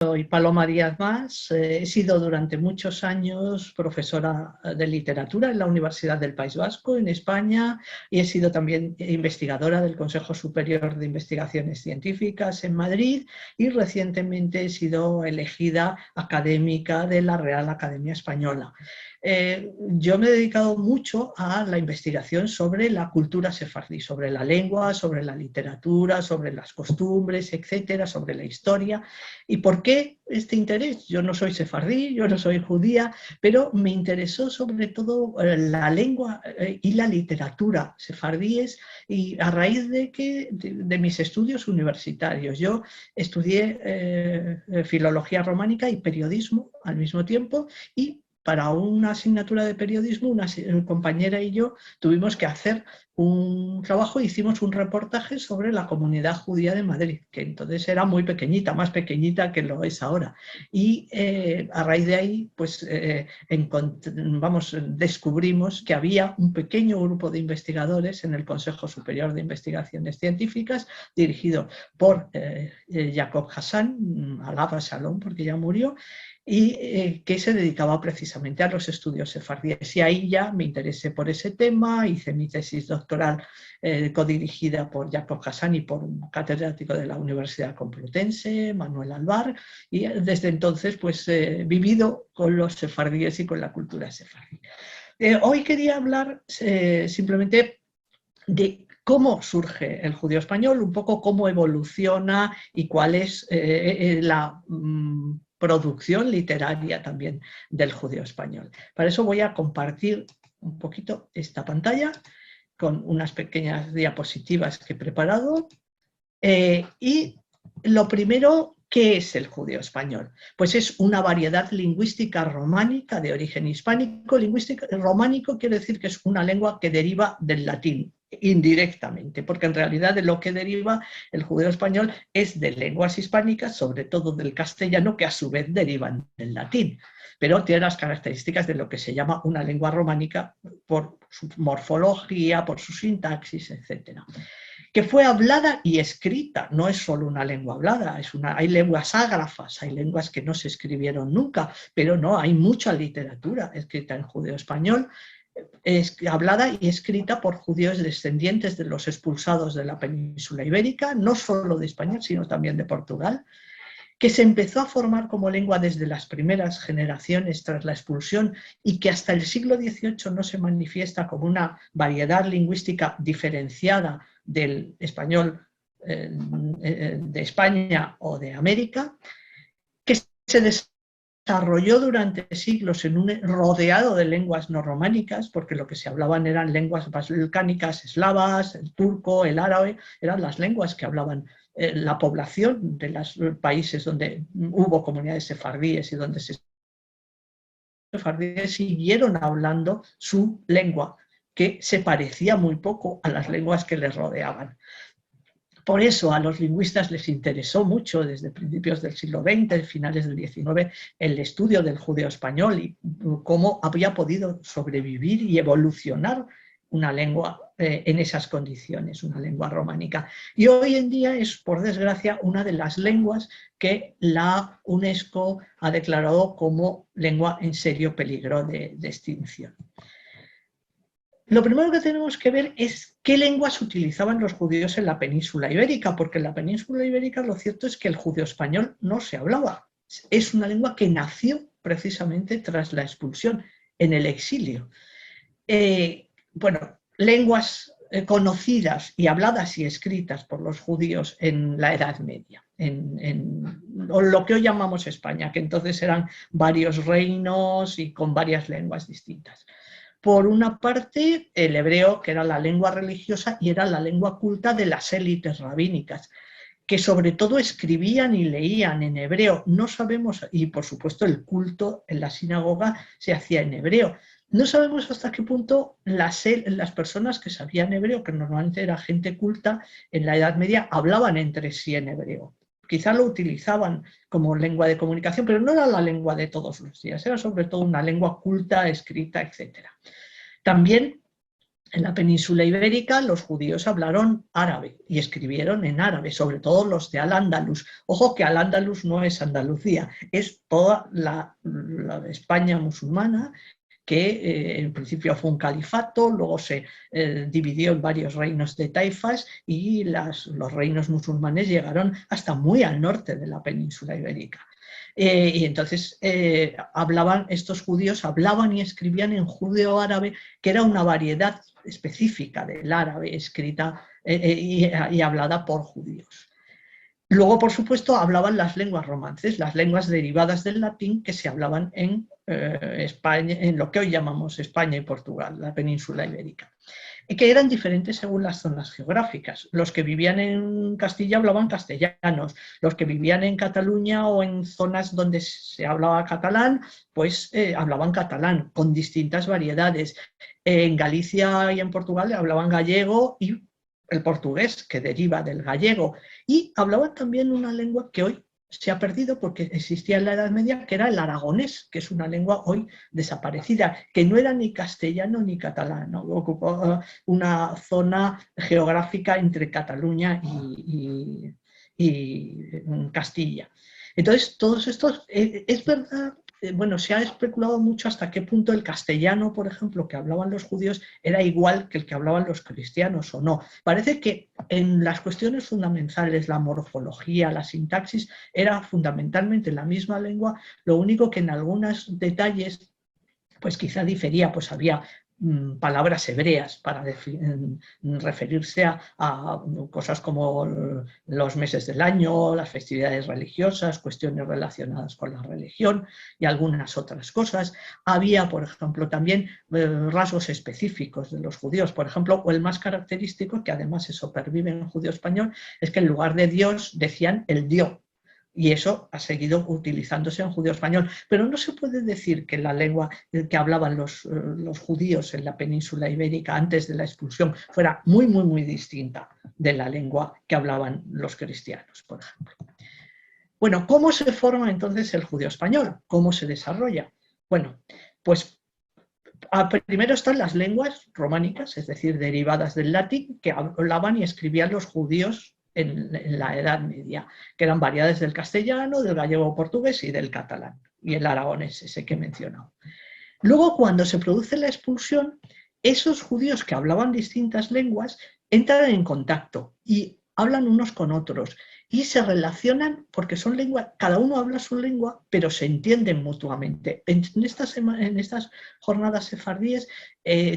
Soy Paloma Díaz Mas, he sido durante muchos años profesora de literatura en la Universidad del País Vasco, en España, y he sido también investigadora del Consejo Superior de Investigaciones Científicas en Madrid, y recientemente he sido elegida académica de la Real Academia Española. Yo me he dedicado mucho a la investigación sobre la cultura sefardí, sobre la lengua, sobre la literatura, sobre las costumbres, etcétera, sobre la historia. ¿Y por qué este interés? Yo no soy sefardí, yo no soy judía, pero me interesó sobre todo la lengua y la literatura sefardíes, y a raíz de mis estudios universitarios. Yo estudié filología románica y periodismo al mismo tiempo, y para una asignatura de periodismo, una compañera y yo tuvimos que hacer un trabajo, hicimos un reportaje sobre la comunidad judía de Madrid, que entonces era muy pequeñita, más pequeñita que lo es ahora. Y a raíz de ahí, pues descubrimos que había un pequeño grupo de investigadores en el Consejo Superior de Investigaciones Científicas, dirigido por Jacob Hassan, alaba Shalom, porque ya murió, y que se dedicaba precisamente a los estudios sefardíes. Y ahí ya me interesé por ese tema, hice mi tesis doctoral codirigida por Jacob Hassan y por un catedrático de la Universidad Complutense, Manuel Alvar, y desde entonces pues he vivido con los sefardíes y con la cultura sefardí. Hoy quería hablar simplemente de cómo surge el judío español, un poco cómo evoluciona y cuál es la producción literaria también del judío español. Para eso voy a compartir un poquito esta pantalla con unas pequeñas diapositivas que he preparado. Y lo primero, ¿qué es el judío español? Pues es una variedad lingüística románica de origen hispánico. Románico quiere decir que es una lengua que deriva del latín, indirectamente, porque en realidad de lo que deriva el judío español es de lenguas hispánicas, sobre todo del castellano, que a su vez derivan del latín, pero tiene las características de lo que se llama una lengua románica por su morfología, por su sintaxis, etcétera, que fue hablada y escrita. No es solo una lengua hablada, hay lenguas ágrafas, hay lenguas que no se escribieron nunca, pero no, hay mucha literatura escrita en judeo español, hablada y escrita por judíos descendientes de los expulsados de la península ibérica, no solo de España, sino también de Portugal, que se empezó a formar como lengua desde las primeras generaciones tras la expulsión, y que hasta el siglo XVIII no se manifiesta como una variedad lingüística diferenciada del español de España o de América, que se desarrolló durante siglos en un rodeado de lenguas no románicas, porque lo que se hablaban eran lenguas balcánicas, eslavas, el turco, el árabe, eran las lenguas que hablaban la población de los países donde hubo comunidades sefardíes y donde sefardíes siguieron hablando su lengua, que se parecía muy poco a las lenguas que les rodeaban. Por eso a los lingüistas les interesó mucho desde principios del siglo XX, finales del XIX, el estudio del judeo español y cómo había podido sobrevivir y evolucionar una lengua en esas condiciones, una lengua románica. Y hoy en día es, por desgracia, una de las lenguas que la UNESCO ha declarado como lengua en serio peligro de extinción. Lo primero que tenemos que ver es qué lenguas utilizaban los judíos en la península ibérica, porque en la península ibérica lo cierto es que el judeo español no se hablaba. Es una lengua que nació precisamente tras la expulsión, en el exilio. Lenguas conocidas y habladas y escritas por los judíos en la Edad Media, en lo que hoy llamamos España, que entonces eran varios reinos y con varias lenguas distintas. Por una parte, el hebreo, que era la lengua religiosa y era la lengua culta de las élites rabínicas, que sobre todo escribían y leían en hebreo. No sabemos, y por supuesto el culto en la sinagoga se hacía en hebreo. No sabemos hasta qué punto las personas que sabían hebreo, que normalmente era gente culta en la Edad Media, hablaban entre sí en hebreo. Quizá lo utilizaban como lengua de comunicación, pero no era la lengua de todos los días, era sobre todo una lengua culta, escrita, etc. También En la península ibérica los judíos hablaron árabe y escribieron en árabe, sobre todo los de Al-Ándalus. Ojo que Al-Ándalus no es Andalucía, es toda la España musulmana, que en principio fue un califato, luego se dividió en varios reinos de taifas y los reinos musulmanes llegaron hasta muy al norte de la península ibérica. Y entonces estos judíos hablaban y escribían en judeo-árabe, que era una variedad específica del árabe escrita y hablada por judíos. Luego, por supuesto, hablaban las lenguas romances, las lenguas derivadas del latín que se hablaban en España, en lo que hoy llamamos España y Portugal, la península ibérica, y que eran diferentes según las zonas geográficas. Los que vivían en Castilla hablaban castellanos, los que vivían en Cataluña o en zonas donde se hablaba catalán, pues hablaban catalán, con distintas variedades. En Galicia y en Portugal hablaban gallego y el portugués, que deriva del gallego, y hablaban también una lengua que hoy se ha perdido porque existía en la Edad Media, que era el aragonés, que es una lengua hoy desaparecida, que no era ni castellano ni catalán, ¿no? Ocupó una zona geográfica entre Cataluña y Castilla. Entonces, todos estos, es verdad, bueno, se ha especulado mucho hasta qué punto el castellano, por ejemplo, que hablaban los judíos, era igual que el que hablaban los cristianos o no. Parece que en las cuestiones fundamentales, la morfología, la sintaxis, era fundamentalmente la misma lengua, lo único que en algunos detalles pues quizá difería, pues había palabras hebreas para referirse a cosas como los meses del año, las festividades religiosas, cuestiones relacionadas con la religión y algunas otras cosas. Había, por ejemplo, también rasgos específicos de los judíos, por ejemplo, o el más característico, que además eso pervive en el judío español, es que en lugar de Dios decían el Dio. Y eso ha seguido utilizándose en judío español. Pero no se puede decir que la lengua que hablaban los judíos en la península ibérica antes de la expulsión fuera muy, muy, muy distinta de la lengua que hablaban los cristianos, por ejemplo. Bueno, ¿cómo se forma entonces el judío español? ¿Cómo se desarrolla? Bueno, pues primero están las lenguas románicas, es decir, derivadas del latín, que hablaban y escribían los judíos en la Edad Media, que eran variedades del castellano, del gallego portugués y del catalán, y el aragonés, ese que he mencionado. Luego, cuando se produce la expulsión, esos judíos que hablaban distintas lenguas entran en contacto y hablan unos con otros y se relacionan porque son lenguas, cada uno habla su lengua, pero se entienden mutuamente. En estas jornadas sefardíes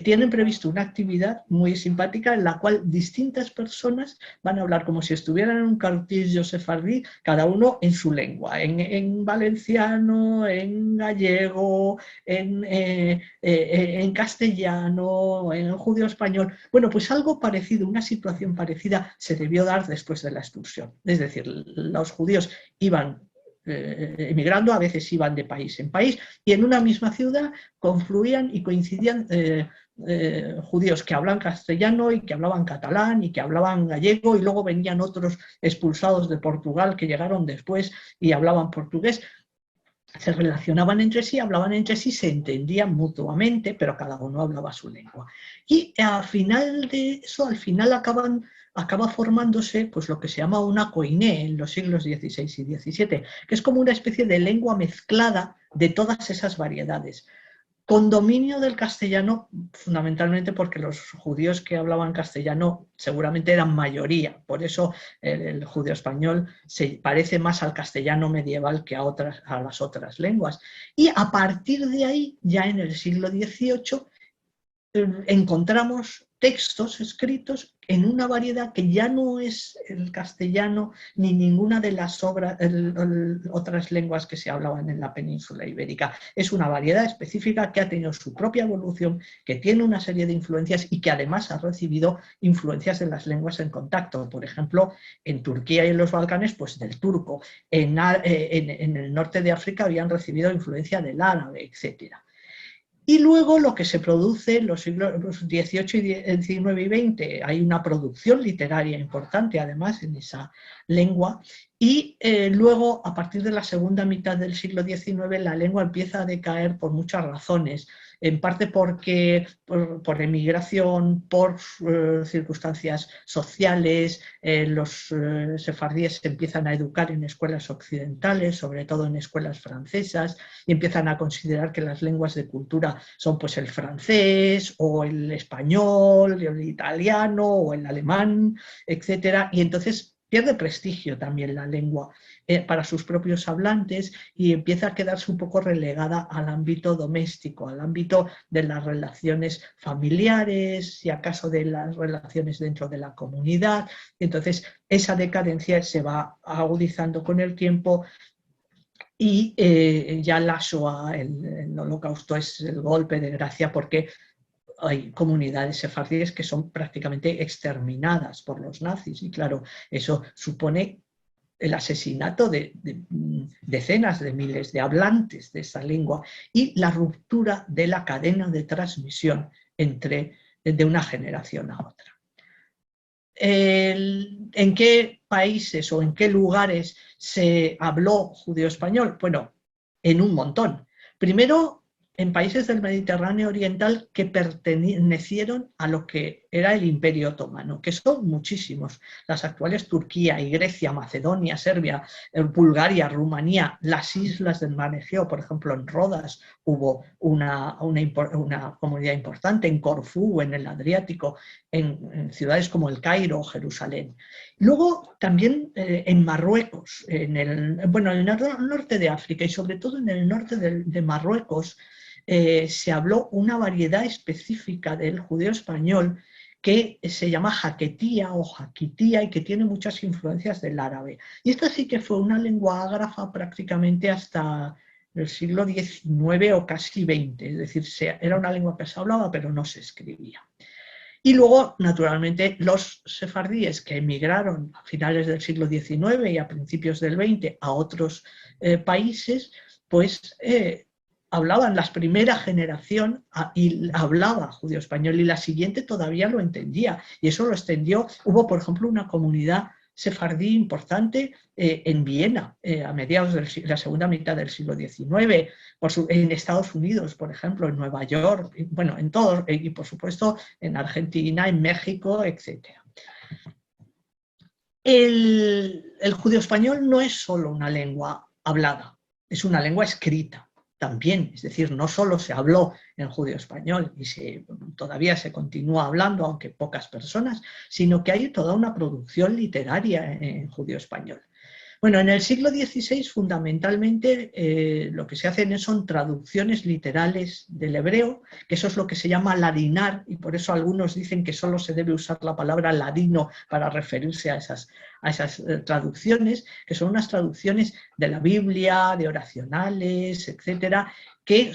tienen previsto una actividad muy simpática en la cual distintas personas van a hablar como si estuvieran en un cartillo sefardí, cada uno en su lengua, en valenciano, en gallego, en castellano, en judío español. Bueno, pues algo parecido, una situación parecida se debió dar después de la expulsión. Es decir, los judíos iban emigrando, a veces iban de país en país, y en una misma ciudad confluían y coincidían judíos que hablan castellano y que hablaban catalán y que hablaban gallego, y luego venían otros expulsados de Portugal que llegaron después y hablaban portugués. Se relacionaban entre sí, hablaban entre sí, se entendían mutuamente, pero cada uno hablaba su lengua. Y al final de eso, al final acaba formándose pues, lo que se llama una koiné en los siglos XVI y XVII, que es como una especie de lengua mezclada de todas esas variedades, con dominio del castellano, fundamentalmente porque los judíos que hablaban castellano seguramente eran mayoría, por eso el judío español se parece más al castellano medieval que a las otras lenguas. Y a partir de ahí, ya en el siglo XVIII, encontramos textos escritos en una variedad que ya no es el castellano ni ninguna de las otras lenguas que se hablaban en la península ibérica. Es una variedad específica que ha tenido su propia evolución, que tiene una serie de influencias y que además ha recibido influencias de las lenguas en contacto. Por ejemplo, en Turquía y en los Balcanes, pues del turco. En el norte de África habían recibido influencia del árabe, etcétera. Y luego lo que se produce en los siglos XVIII, XIX y XX, hay una producción literaria importante además en esa lengua, Y luego, a partir de la segunda mitad del siglo XIX, la lengua empieza a decaer por muchas razones, en parte porque por emigración, por circunstancias sociales, los sefardíes se empiezan a educar en escuelas occidentales, sobre todo en escuelas francesas, y empiezan a considerar que las lenguas de cultura son pues el francés o el español, el italiano o el alemán, etcétera, y entonces pierde prestigio también la lengua para sus propios hablantes y empieza a quedarse un poco relegada al ámbito doméstico, al ámbito de las relaciones familiares, si acaso de las relaciones dentro de la comunidad. Entonces, esa decadencia se va agudizando con el tiempo y ya la Shoah, el Holocausto, es el golpe de gracia porque hay comunidades sefardíes que son prácticamente exterminadas por los nazis y claro, eso supone el asesinato de decenas de miles de hablantes de esa lengua y la ruptura de la cadena de transmisión de una generación a otra. ¿En qué países o en qué lugares se habló judeo-español? Bueno, en un montón. Primero, en países del Mediterráneo oriental que pertenecieron a lo que era el Imperio Otomano, que son muchísimos. Las actuales Turquía y Grecia, Macedonia, Serbia, Bulgaria, Rumanía, las islas del Mar Egeo, por ejemplo, en Rodas hubo una comunidad importante, en Corfú, en el Adriático, en ciudades como el Cairo o Jerusalén. Luego también en Marruecos, en el norte de África y sobre todo en el norte de Marruecos, se habló una variedad específica del judeo español que se llama jaquetía o jaquitía y que tiene muchas influencias del árabe. Y esta sí que fue una lengua ágrafa prácticamente hasta el siglo XIX o casi XX, es decir, era una lengua que se hablaba pero no se escribía. Y luego, naturalmente, los sefardíes que emigraron a finales del siglo XIX y a principios del XX a otros países, pues hablaban la primera generación y hablaba judío-español y la siguiente todavía lo entendía. Y eso lo extendió. Hubo, por ejemplo, una comunidad sefardí importante en Viena a mediados de la segunda mitad del siglo XIX, en Estados Unidos, por ejemplo, en Nueva York, bueno, en todos, y por supuesto en Argentina, en México, etc. El judeo-español no es solo una lengua hablada, es una lengua escrita también, es decir, no solo se habló en judeo-español y todavía se continúa hablando, aunque pocas personas, sino que hay toda una producción literaria en judeo-español. Bueno, en el siglo XVI fundamentalmente lo que se hacen son traducciones literales del hebreo, que eso es lo que se llama ladinar, y por eso algunos dicen que solo se debe usar la palabra ladino para referirse a esas traducciones, que son unas traducciones de la Biblia, de oracionales, etcétera, que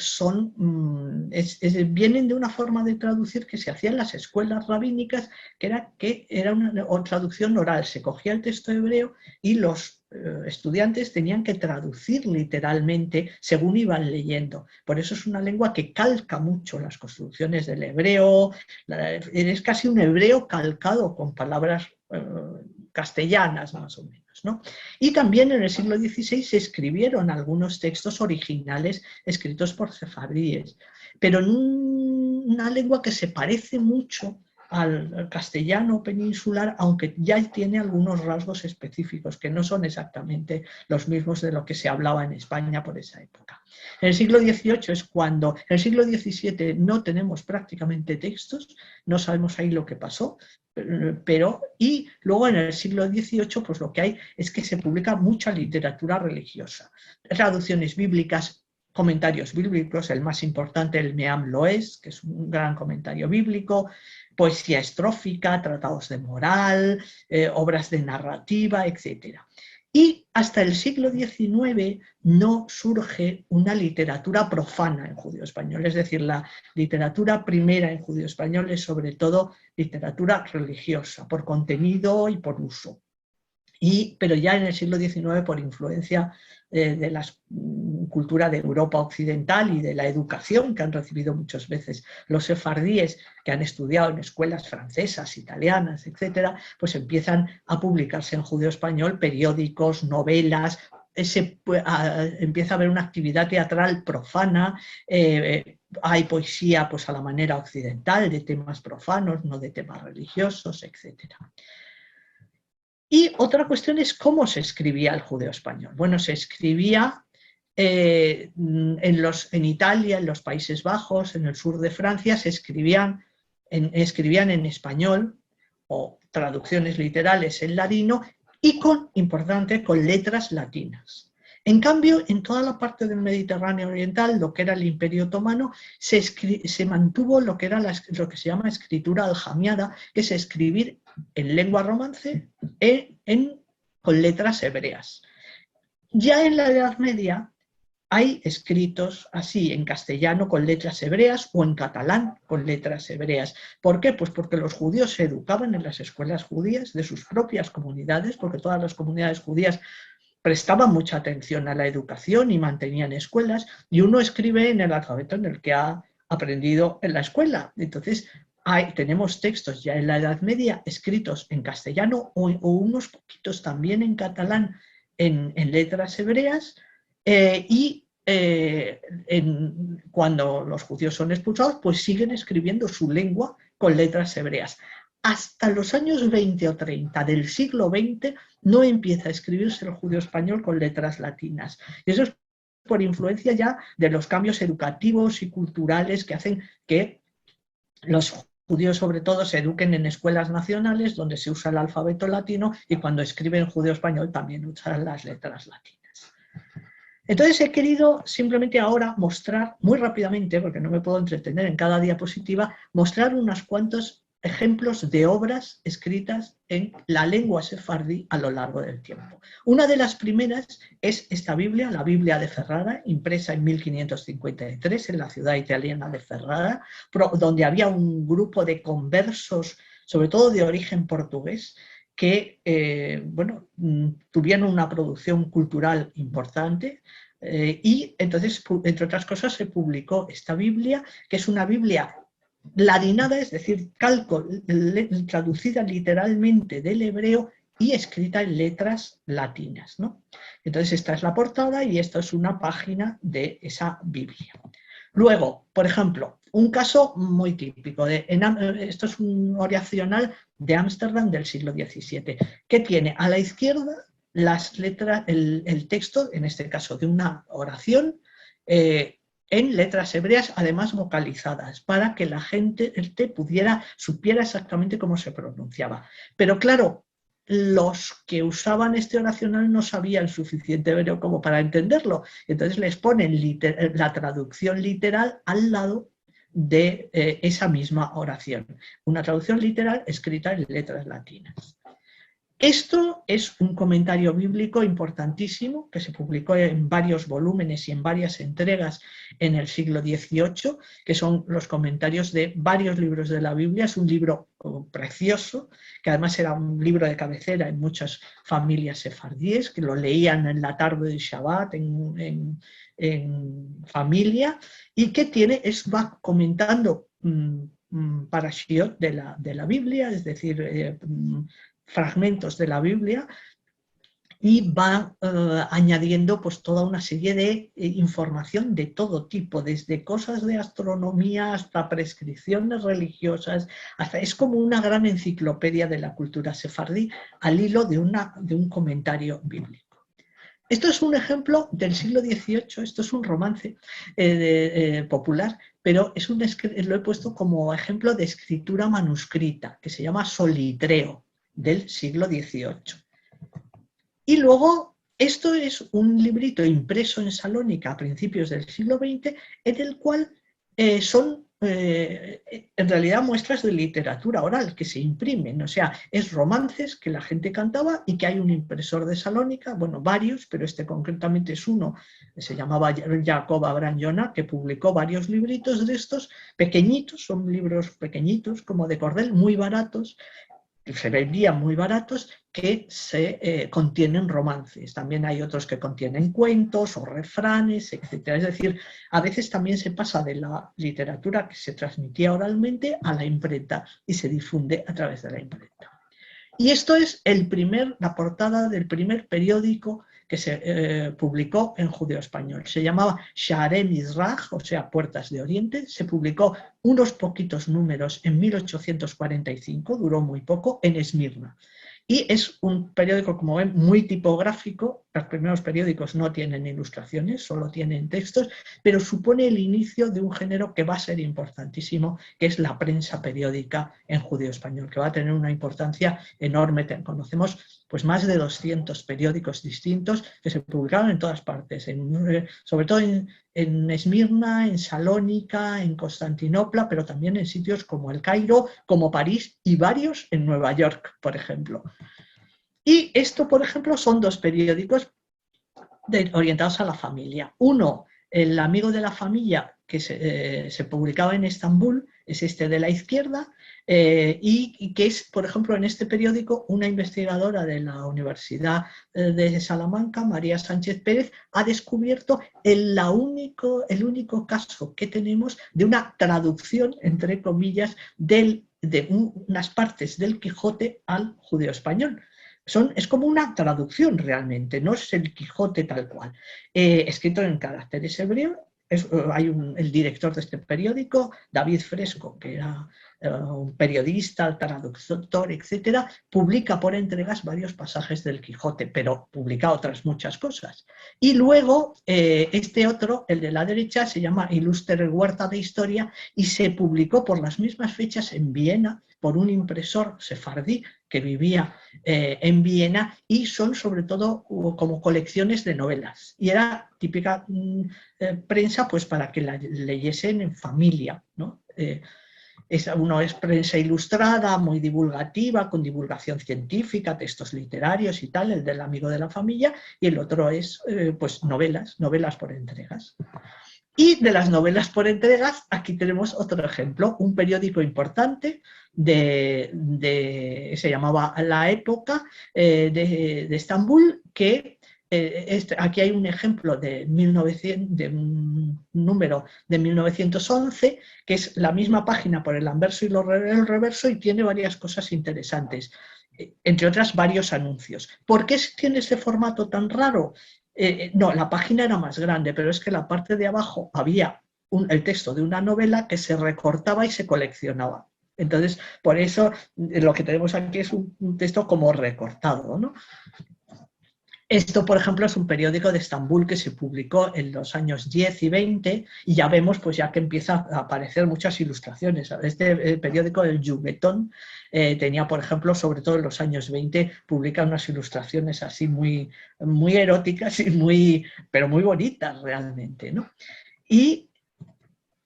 vienen de una forma de traducir que se hacía en las escuelas rabínicas, que era una traducción oral, se cogía el texto hebreo y los estudiantes tenían que traducir literalmente según iban leyendo. Por eso es una lengua que calca mucho las construcciones del hebreo, es casi un hebreo calcado con palabras castellanas más o menos, ¿no? Y también en el siglo XVI se escribieron algunos textos originales escritos por sefardíes, pero en una lengua que se parece mucho al castellano peninsular, aunque ya tiene algunos rasgos específicos que no son exactamente los mismos de lo que se hablaba en España por esa época. En el siglo XVIII es cuando, en el siglo XVII no tenemos prácticamente textos, no sabemos ahí lo que pasó, y luego en el siglo XVIII pues lo que hay es que se publica mucha literatura religiosa, traducciones bíblicas, comentarios bíblicos, el más importante, el Meam Loes, que es un gran comentario bíblico, poesía estrófica, tratados de moral, obras de narrativa, etc. Y hasta el siglo XIX no surge una literatura profana en judeo-español, es decir, la literatura primera en judeo-español es sobre todo literatura religiosa, por contenido y por uso. Pero ya en el siglo XIX, por influencia de las cultura de Europa occidental y de la educación que han recibido muchas veces los sefardíes que han estudiado en escuelas francesas, italianas, etcétera, pues empiezan a publicarse en judeo-español periódicos, novelas, empieza a haber una actividad teatral profana, hay poesía pues a la manera occidental, de temas profanos, no de temas religiosos, etcétera. Y otra cuestión es cómo se escribía el judeo-español. Bueno, se escribía en Italia, en los Países Bajos, en el sur de Francia, se escribían en español o traducciones literales en ladino y importante, con letras latinas. En cambio, en toda la parte del Mediterráneo oriental, lo que era el Imperio Otomano, se mantuvo lo que era lo que se llama escritura aljamiada, que es escribir en lengua romance con letras hebreas. Ya en la Edad Media hay escritos así en castellano con letras hebreas o en catalán con letras hebreas. ¿Por qué? Pues porque los judíos se educaban en las escuelas judías de sus propias comunidades, porque todas las comunidades judías prestaban mucha atención a la educación y mantenían escuelas, y uno escribe en el alfabeto en el que ha aprendido en la escuela. Entonces, tenemos textos ya en la Edad Media escritos en castellano o unos poquitos también en catalán en letras hebreas, cuando los judíos son expulsados, pues siguen escribiendo su lengua con letras hebreas. Hasta los años 20 o 30 del siglo XX no empieza a escribirse el judío español con letras latinas. Y eso es por influencia ya de los cambios educativos y culturales que hacen que los judíos sobre todo se eduquen en escuelas nacionales donde se usa el alfabeto latino, y cuando escriben judío español también usan las letras latinas. Entonces he querido simplemente ahora mostrar muy rápidamente, porque no me puedo entretener en cada diapositiva, mostrar unos cuantos ejemplos de obras escritas en la lengua sefardí a lo largo del tiempo. Una de las primeras es esta Biblia, la Biblia de Ferrara, impresa en 1553 en la ciudad italiana de Ferrara, donde había un grupo de conversos, sobre todo de origen portugués, que tuvieron una producción cultural importante, y entonces, entre otras cosas, se publicó esta Biblia, que es una Biblia ladinada, es decir, traducida literalmente del hebreo y escrita en letras latinas, ¿no? Entonces esta es la portada y esta es una página de esa Biblia. Luego, por ejemplo, un caso muy típico, esto es un oracional de Ámsterdam del siglo XVII, que tiene a la izquierda las letras, el texto, en este caso de una oración, en letras hebreas, además vocalizadas, para que la gente supiera exactamente cómo se pronunciaba. Pero claro, los que usaban este oracional no sabían suficiente hebreo como para entenderlo, entonces les ponen la traducción literal al lado de esa misma oración. Una traducción literal escrita en letras latinas. Esto es un comentario bíblico importantísimo que se publicó en varios volúmenes y en varias entregas en el siglo XVIII, que son los comentarios de varios libros de la Biblia. Es un libro precioso, que además era un libro de cabecera en muchas familias sefardíes, que lo leían en la tarde de Shabbat en familia, y que va comentando parashiot de la Biblia, es decir, fragmentos de la Biblia, y va añadiendo pues toda una serie de información de todo tipo, desde cosas de astronomía hasta prescripciones religiosas, es como una gran enciclopedia de la cultura sefardí al hilo de un comentario bíblico. Esto es un ejemplo del siglo XVIII, esto es un romance popular, pero lo he puesto como ejemplo de escritura manuscrita, que se llama Solitreo, del siglo XVIII. Y luego, esto es un librito impreso en Salónica a principios del siglo XX, en el cual son en realidad muestras de literatura oral que se imprimen, o sea, es romances que la gente cantaba y que hay un impresor de Salónica, bueno, varios, pero este concretamente es uno, se llamaba Jacob Abraham Yonah, que publicó varios libritos de estos, pequeñitos, son libros pequeñitos, como de cordel, muy baratos, se vendían muy baratos, que se contienen romances. También hay otros que contienen cuentos o refranes, etc. Es decir, a veces también se pasa de la literatura que se transmitía oralmente a la imprenta y se difunde a través de la imprenta. Y esto es la portada del primer periódico que se publicó en judeo-español. Se llamaba Shaarei Mizrach, o sea, Puertas de Oriente. Se publicó unos poquitos números en 1845, duró muy poco, en Esmirna. Y es un periódico, como ven, muy tipográfico. Los primeros periódicos no tienen ilustraciones, solo tienen textos, pero supone el inicio de un género que va a ser importantísimo, que es la prensa periódica en judeo-español, que va a tener una importancia enorme. Conocemos pues más de 200 periódicos distintos que se publicaron en todas partes, sobre todo en Esmirna, en Salónica, en Constantinopla, pero también en sitios como El Cairo, como París y varios en Nueva York, por ejemplo. Y esto, por ejemplo, son dos periódicos orientados a la familia. Uno, El Amigo de la Familia, que se publicaba en Estambul, es este de la izquierda, y que es, por ejemplo, en este periódico, una investigadora de la Universidad de Salamanca, María Sánchez Pérez, ha descubierto el único caso que tenemos de una traducción, entre comillas, de unas partes del Quijote al judeo-español. Es como una traducción realmente, no es el Quijote tal cual. Escrito en caracteres hebreos. El director de este periódico, David Fresco, que era un periodista, traductor, etcétera, publica por entregas varios pasajes del Quijote, pero publica otras muchas cosas. Y luego este otro, el de la derecha, se llama Ilustre Huerta de Historia y se publicó por las mismas fechas en Viena por un impresor sefardí que vivía en Viena, y son sobre todo como colecciones de novelas. Y era típica prensa pues para que la leyesen en familia, ¿no? Uno es prensa ilustrada, muy divulgativa, con divulgación científica, textos literarios y tal, el del Amigo de la Familia, y el otro es pues novelas por entregas. Y de las novelas por entregas, aquí tenemos otro ejemplo, un periódico importante se llamaba La Época, de Estambul, que aquí hay un ejemplo de un número de 1911, que es la misma página por el anverso y el reverso, y tiene varias cosas interesantes, entre otras varios anuncios. ¿Por qué tiene ese formato tan raro? No, la página era más grande, pero es que la parte de abajo había el texto de una novela que se recortaba y se coleccionaba. Entonces, por eso lo que tenemos aquí es un texto como recortado, ¿no? Esto, por ejemplo, es un periódico de Estambul que se publicó en los años 10 y 20, y ya vemos pues ya que empieza a aparecer muchas ilustraciones. Este periódico, el Juguetón, tenía, por ejemplo, sobre todo en los años 20, publica unas ilustraciones así muy, muy eróticas y pero muy bonitas realmente, ¿no? Y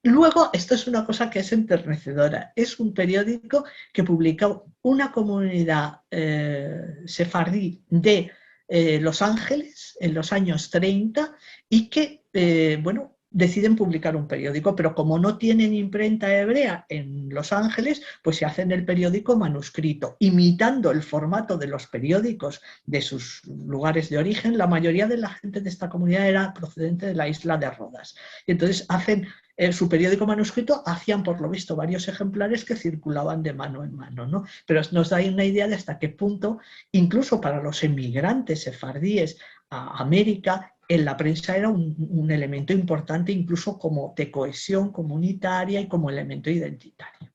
luego, esto es una cosa que es enternecedora, es un periódico que publicó una comunidad sefardí de Los Ángeles en los años 30, y que, bueno, deciden publicar un periódico, pero como no tienen imprenta hebrea en Los Ángeles, pues se hacen el periódico manuscrito, imitando el formato de los periódicos de sus lugares de origen. La mayoría de la gente de esta comunidad era procedente de la isla de Rodas. Y entonces hacen su periódico manuscrito, hacían por lo visto varios ejemplares que circulaban de mano en mano, ¿no? Pero nos da una idea de hasta qué punto, incluso para los emigrantes sefardíes a América, en la prensa era un elemento importante, incluso como de cohesión comunitaria y como elemento identitario.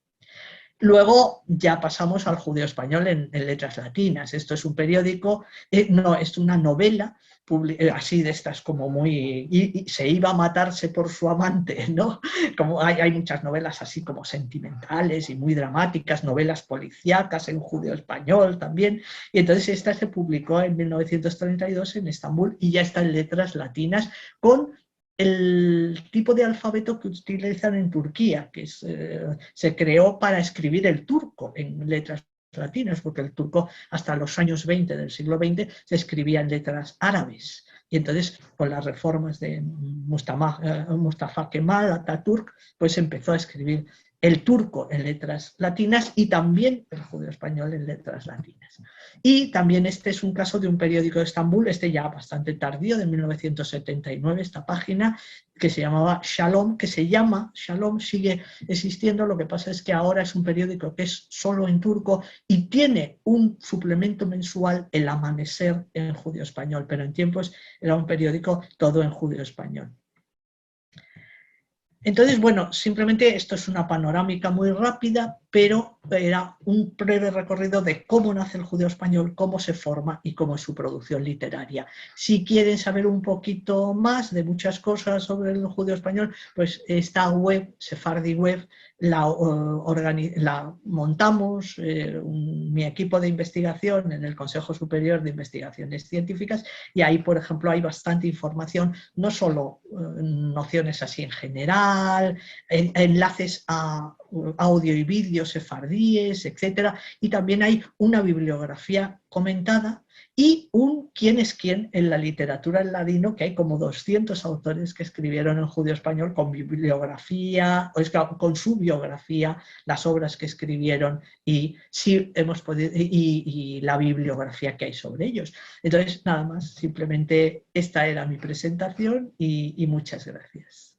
Luego ya pasamos al judeo español en letras latinas. Esto es un periódico, no, es una novela, así de estas como muy... Y se iba a matarse por su amante, ¿no? Como hay muchas novelas así como sentimentales y muy dramáticas, novelas policíacas en judeo español también. Y entonces esta se publicó en 1932 en Estambul y ya está en letras latinas con el tipo de alfabeto que utilizan en Turquía, que se creó para escribir el turco en letras latinas, porque el turco hasta los años 20 del siglo XX se escribía en letras árabes. Y entonces, con las reformas de Mustafa Kemal Atatürk, pues empezó a escribir el turco en letras latinas y también el judío español en letras latinas. Y también este es un caso de un periódico de Estambul, este ya bastante tardío, de 1979, esta página, que se llamaba Shalom, que se llama Shalom, sigue existiendo, lo que pasa es que ahora es un periódico que es solo en turco y tiene un suplemento mensual, El Amanecer, en judío español, pero en tiempos era un periódico todo en judío español. Entonces, bueno, simplemente esto es una panorámica muy rápida, pero era un breve recorrido de cómo nace el judío español, cómo se forma y cómo es su producción literaria. Si quieren saber un poquito más de muchas cosas sobre el judío español, pues esta web, Sefardí Web, la montamos, mi equipo de investigación en el Consejo Superior de Investigaciones Científicas, y ahí, por ejemplo, hay bastante información, no solo nociones así en general, enlaces a audio y vídeo sefardíes, etcétera, y también hay una bibliografía comentada y un quién es quién en la literatura en ladino, que hay como 200 autores que escribieron en judío español con bibliografía, con su biografía, las obras que escribieron y, si hemos podido, y la bibliografía que hay sobre ellos. Entonces, nada más, simplemente esta era mi presentación y muchas gracias.